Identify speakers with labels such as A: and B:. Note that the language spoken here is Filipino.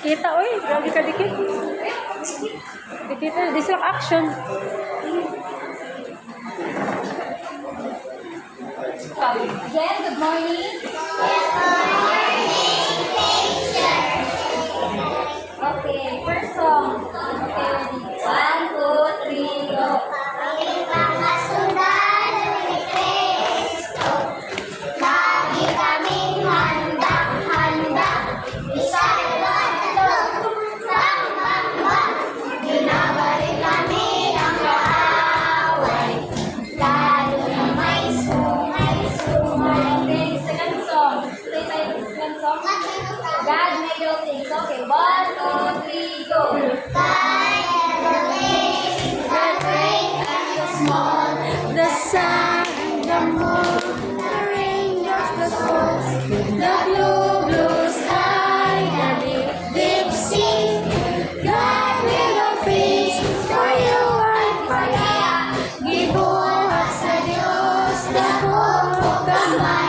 A: Kita, oy, grabe ka dikit. Dikit, this lang action.
B: Again, good morning.
C: Good morning, teacher.
B: Okay, first song. Okay, ready? 1, 2, 3, go.
C: Ang mga sundalo ni Cristo, lagi kaming handang-handa. Isang lalo, bang-bang-bang, binabalik kami ang kaaway, lalo na may sumay-sumay.
B: Okay, second song. Say tayo second song. God made all things. Okay, 1, 2, 3, go.
A: The sun, the moon, the raindrops, the stars, the blue sky, the deep sea. God will all things for you and for me. Gibuhat sa Diyos, dako kamay.